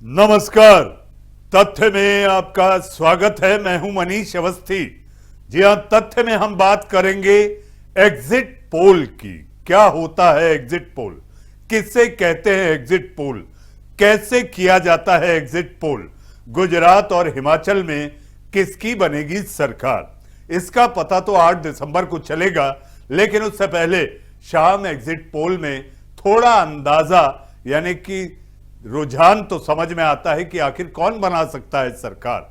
नमस्कार। तथ्य में आपका स्वागत है। मैं हूं मनीष अवस्थी। जी हां, तथ्य में हम बात करेंगे एग्जिट पोल की। क्या होता है एग्जिट पोल, किससे कहते हैं एग्जिट पोल, कैसे किया जाता है एग्जिट पोल, गुजरात और हिमाचल में किसकी बनेगी सरकार, इसका पता तो 8 दिसंबर को चलेगा। लेकिन उससे पहले शाम एग्जिट पोल में थोड़ा अंदाजा यानी कि रुझान तो समझ में आता है कि आखिर कौन बना सकता है सरकार।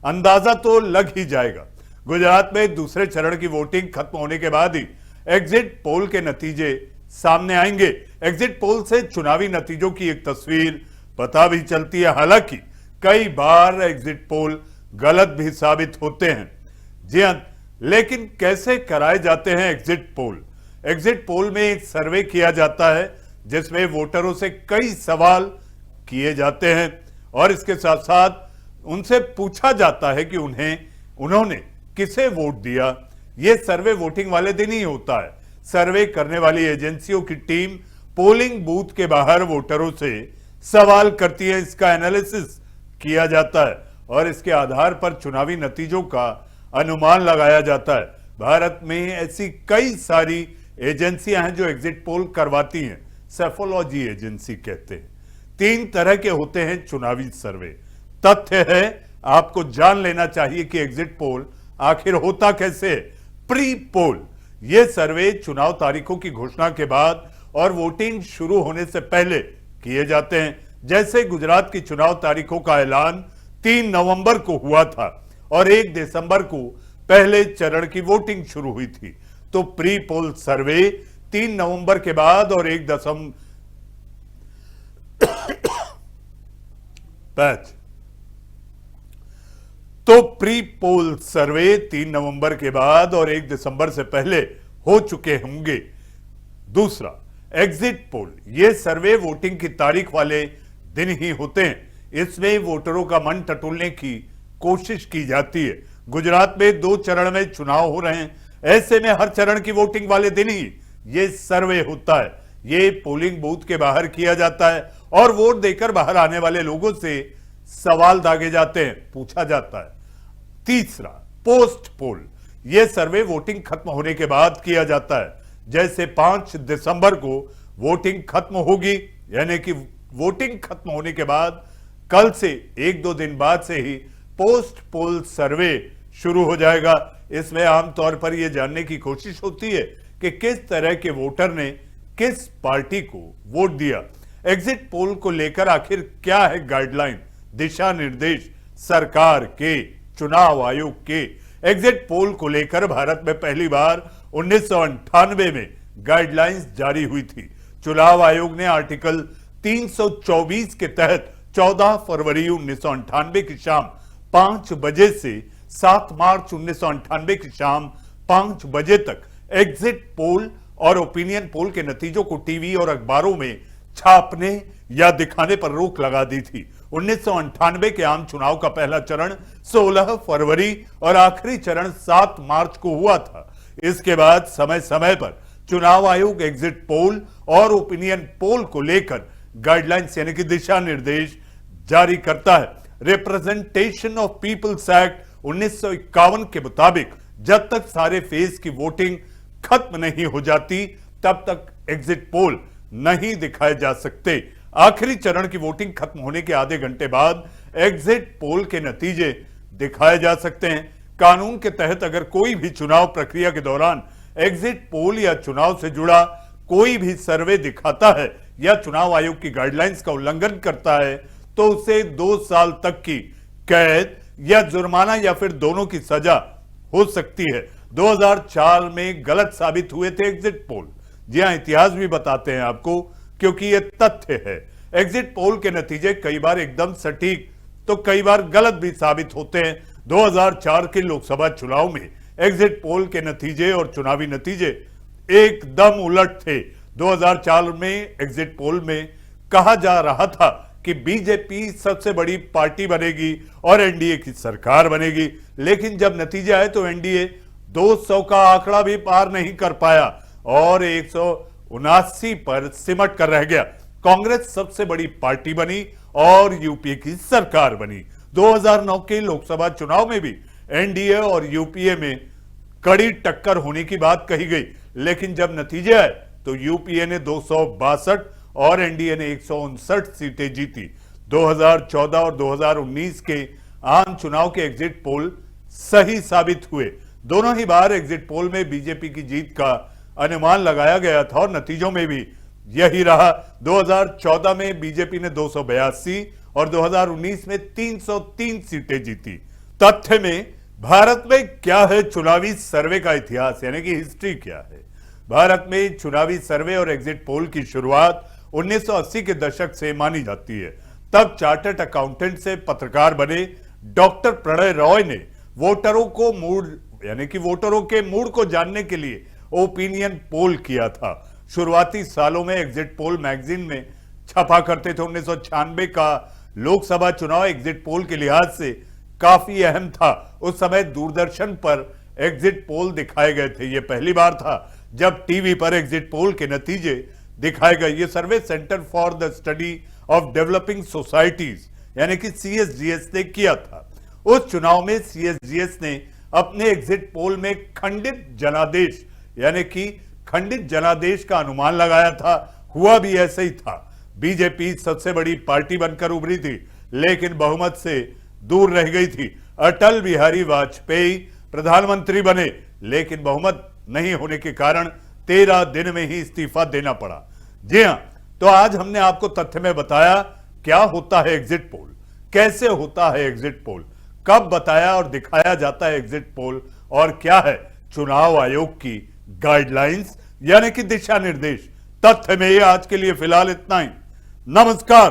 अंदाजा तो लग ही जाएगा। गुजरात में दूसरे चरण की वोटिंग खत्म होने के बाद ही एग्जिट पोल के नतीजे सामने आएंगे। एग्जिट पोल से चुनावी नतीजों की एक तस्वीर पता भी चलती है। हालांकि कई बार एग्जिट पोल गलत भी साबित होते हैं। जी हां, लेकिन कैसे कराए जाते हैं एग्जिट पोल? एग्जिट पोल में एक सर्वे किया जाता है जिसमें वोटरों से कई सवाल किए जाते हैं और इसके साथ साथ उनसे पूछा जाता है कि उन्होंने किसे वोट दिया। यह सर्वे वोटिंग वाले दिन ही होता है। सर्वे करने वाली एजेंसियों की टीम पोलिंग बूथ के बाहर वोटरों से सवाल करती है। इसका एनालिसिस किया जाता है और इसके आधार पर चुनावी नतीजों का अनुमान लगाया जाता है। भारत में ऐसी कई सारी एजेंसियां हैं जो एग्जिट पोल करवाती हैं। सेफोलॉजी एजेंसी कहते हैं। 3 तरह के होते हैं चुनावी सर्वे। तथ्य है, आपको जान लेना चाहिए कि एग्जिट पोल आखिर होता कैसे है। प्री पोल, यह सर्वे चुनाव तारीखों की घोषणा के बाद और वोटिंग शुरू होने से पहले किए जाते हैं। जैसे गुजरात की चुनाव तारीखों का ऐलान 3 नवंबर को हुआ था और 1 दिसंबर को पहले चरण की वोटिंग शुरू हुई थी। तो प्री पोल सर्वे 3 नवंबर के बाद और 1 दिसंबर तो प्री पोल सर्वे 3 नवंबर के बाद और 1 दिसंबर से पहले हो चुके होंगे। दूसरा, एग्जिट पोल, यह सर्वे वोटिंग की तारीख वाले दिन ही होते हैं। इसमें वोटरों का मन टटोलने की कोशिश की जाती है। गुजरात में 2 चरण में चुनाव हो रहे हैं। ऐसे में हर चरण की वोटिंग वाले दिन ही यह सर्वे होता है। यह पोलिंग बूथ के बाहर किया जाता है और वोट देकर बाहर आने वाले लोगों से सवाल दागे जाते हैं, पूछा जाता है। तीसरा, पोस्ट पोल, यह सर्वे वोटिंग खत्म होने के बाद किया जाता है। जैसे 5 दिसंबर को वोटिंग खत्म होगी, यानी कि वोटिंग खत्म होने के बाद कल से 1-2 दिन बाद से ही पोस्ट पोल सर्वे शुरू हो जाएगा। इसमें आमतौर पर यह जानने की कोशिश होती है कि किस तरह के वोटर ने किस पार्टी को वोट दिया। एग्जिट पोल को लेकर आखिर क्या है गाइडलाइन, दिशा निर्देश सरकार के, चुनाव आयोग के? एग्जिट पोल को लेकर भारत में पहली बार 1998 में गाइडलाइंस जारी हुई थी। चुनाव आयोग ने आर्टिकल 324 के तहत 14 फरवरी 1998 की शाम 5 बजे से 7 मार्च 1998 की शाम 5 बजे तक एग्जिट पोल और ओपिनियन पोल के नतीजों को टीवी और अखबारों में छापने या दिखाने पर रोक लगा दी थी। 1998 के आम चुनाव का पहला चरण 16 फरवरी और आखिरी चरण 7 मार्च को हुआ था। इसके बाद समय समय पर चुनाव आयोग एग्जिट पोल और ओपिनियन पोल को लेकर गाइडलाइंस यानी कि दिशा निर्देश जारी करता है। रिप्रेजेंटेशन ऑफ पीपल्स एक्ट 1951 के मुताबिक जब तक सारे फेज की वोटिंग खत्म नहीं हो जाती तब तक एग्जिट पोल नहीं दिखाए जा सकते। आखिरी चरण की वोटिंग खत्म होने के आधे घंटे बाद एग्जिट पोल के नतीजे दिखाए जा सकते हैं। कानून के तहत अगर कोई भी चुनाव प्रक्रिया के दौरान एग्जिट पोल या चुनाव से जुड़ा कोई भी सर्वे दिखाता है या चुनाव आयोग की गाइडलाइंस का उल्लंघन करता है तो उसे 2 साल तक की कैद या जुर्माना या फिर दोनों की सजा हो सकती है। 2004 में गलत साबित हुए थे एग्जिट पोल। जी हां, इतिहास भी बताते हैं आपको क्योंकि यह तथ्य है। एग्जिट पोल के नतीजे कई बार एकदम सटीक तो कई बार गलत भी साबित होते हैं। 2004 के लोकसभा चुनाव में एग्जिट पोल के नतीजे और चुनावी नतीजे एकदम उलट थे। 2004 में एग्जिट पोल में कहा जा रहा था कि बीजेपी सबसे बड़ी पार्टी बनेगी और एनडीए की सरकार बनेगी, लेकिन जब नतीजे आए तो एनडीए 200 का आंकड़ा भी पार नहीं कर पाया और 179 पर सिमट कर रह गया। कांग्रेस सबसे बड़ी पार्टी बनी और यूपीए की सरकार बनी। 2009 के लोकसभा चुनाव में भी एनडीए और यूपीए में कड़ी टक्कर होने की बात कही गई, लेकिन जब नतीजे आए तो यूपीए ने 262 और एनडीए ने 159 सीटें जीती। 2014 और 2019 के आम चुनाव के एग्जिट पोल सही साबित हुए। दोनों ही बार एग्जिट पोल में बीजेपी की जीत का अनुमान लगाया गया था और नतीजों में भी यही रहा। 2014 में बीजेपी ने 282 और 2019 में 303 सीटें जीती। तथ्य में भारत में क्या है चुनावी सर्वे का इतिहास, यानी कि हिस्ट्री क्या है। भारत में चुनावी सर्वे और एग्जिट पोल की शुरुआत 1980 के दशक से मानी जाती है। तब चार्टर्ड अकाउंटेंट से पत्रकार बने डॉक्टर प्रणय रॉय ने वोटरों को वोटरों के मूड को जानने के लिए ओपिनियन पोल किया था। शुरुआती सालों में एग्जिट पोल मैगजीन में छपा करते थे। 1996 का लोकसभा चुनाव एग्जिट पोल के लिहाज से काफी अहम था। उस समय दूरदर्शन पर एग्जिट पोल दिखाए गए थे। यह पहली बार था जब टीवी पर एग्जिट पोल के नतीजे दिखाए गए। यह survey centre for the study of developing societies यानी कि सीएसजीएस ने किया था। उस चुनाव में सीएसजीएस ने अपने एग्जिट पोल में खंडित जनादेश यानी कि खंडित जनादेश का अनुमान लगाया था। हुआ भी ऐसे ही था। बीजेपी सबसे बड़ी पार्टी बनकर उभरी थी, लेकिन बहुमत से दूर रह गई थी। अटल बिहारी वाजपेयी प्रधानमंत्री बने, लेकिन बहुमत नहीं होने के कारण 13 दिन में ही इस्तीफा देना पड़ा। जी हां, तो आज हमने आपको तथ्य में बताया क्या होता है एग्जिट पोल, कैसे होता है एग्जिट पोल, कब बताया और दिखाया जाता है एग्जिट पोल, और क्या है चुनाव आयोग की गाइडलाइंस यानी कि दिशा निर्देश। तथ्य में आज के लिए फिलहाल इतना ही। नमस्कार।